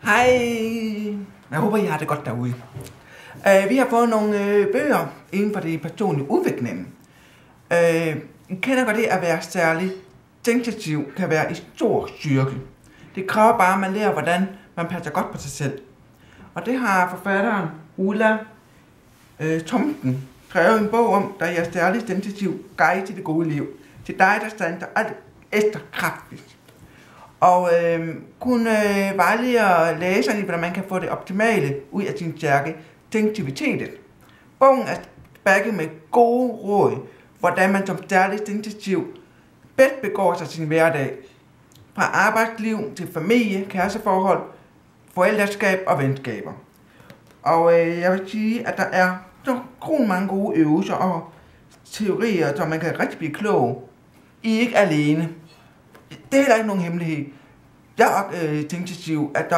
Hej, jeg håber I har det godt derude. Vi har fået nogle bøger inden for det personlige udvikling. I kender godt det at være særlig sensitiv kan være i stor styrke. Det kræver bare, at man lærer, hvordan man passer godt på sig selv. Og det har forfatteren Ulla Thomsen skrevet en bog om, der er særlig sensitiv guide til det gode liv. Til dig, der stander alt ekstra kraftigt. Og kun vejleder læserne i, hvordan man kan få det optimale ud af sin stærke sensitivitet. Bogen er bakket med gode råd, hvordan man som særlig sensitiv bedst begår sig sin hverdag. Fra arbejdsliv til familie, kæresteforhold, forældreskab og venskaber. Og jeg vil sige, at der er så mange gode øvelser og teorier, så man kan rigtig blive klog. I er ikke alene. Det er heller ikke nogen hemmelighed. Jeg er sensitiv, at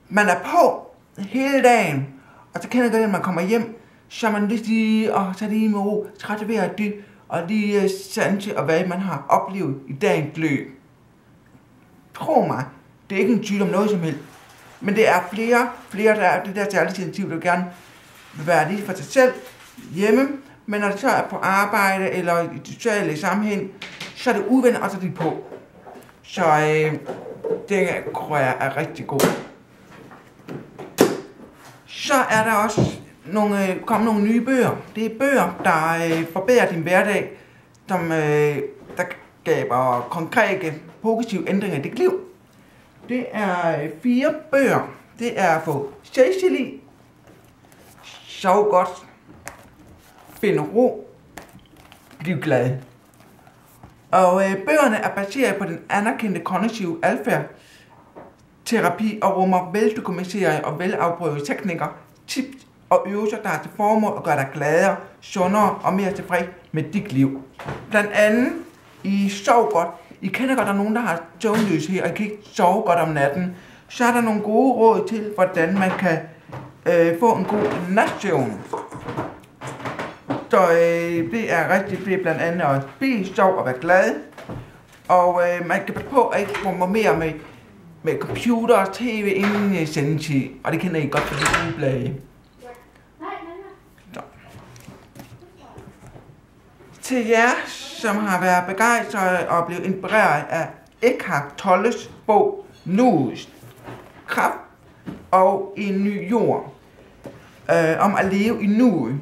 man er på hele dagen, og så kender jeg, at man kommer hjem, så er man lige og så lige med ro, træt ved at dø, og lige sanse og hvad man har oplevet i dagens løb. Tro mig, det er ikke en tvivl om noget som helst, men det er flere der er det der særligt sensitiv, der gerne vil være lige for sig selv hjemme, men når det så er på arbejde eller i sociale sammenhæng, så er det uvenner, og så er de på. Så det tror jeg er rigtig godt. Så er der også kommet nogle nye bøger. Det er bøger, der forbedrer din hverdag, der skaber konkrete, positive ændringer i dit liv. Det er 4 bøger. Det er for Cecily, Sov godt, Find ro, Bliv glad. Og bøgerne er baseret på den anerkendte kognitive adfærdsterapi og rummer veldokumenterede og velafprøvede teknikker, tips og øvelser, der har til formål at gøre dig gladere, sundere og mere tilfreds med dit liv. Blandt andet i Sov godt. I kender godt, at der er nogen, der har søvnløshed og kan ikke sove godt om natten. Så er der nogle gode råd til, hvordan man kan få en god natsøvn. Så det er rigtig fedt, blandt andet at spise, sove og være glad. Og man kan passe på at ikke bruge mere med computer og tv inden i sendetid. Og det kender I godt for det ugeblade. Til jer, som har været begejstret og blevet inspireret af Eckhart Tolles bog Nuets kraft og en ny jord. Om at leve i nuet.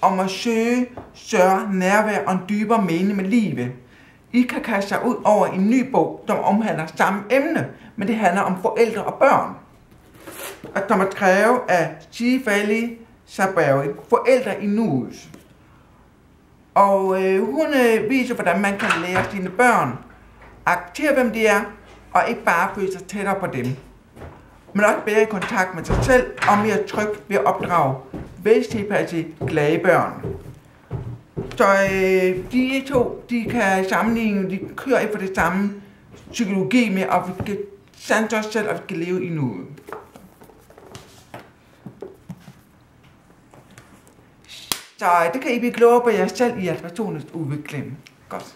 Om at søge, sørge, nærvær og en dybere mening med livet. I kan kaste sig ud over en ny bog, som omhandler samme emne, men det handler om forældre og børn. Og som er skrevet af Shefali Tsabary, Forældre i nuet. Og hun viser, hvordan man kan lære sine børn at acceptere, hvem de er, og ikke bare føle sig tættere på dem. Men også bedre i kontakt med sig selv og mere tryg ved at opdrage veltilpassede glade børn. Så de to, de kan sammenligne, de kører ikke for det samme psykologi med, at vi skal sanse os selv, og vi skal leve i nuet. Så det kan I blive klogere på jer selv i jeres personlige udvikling. Godt.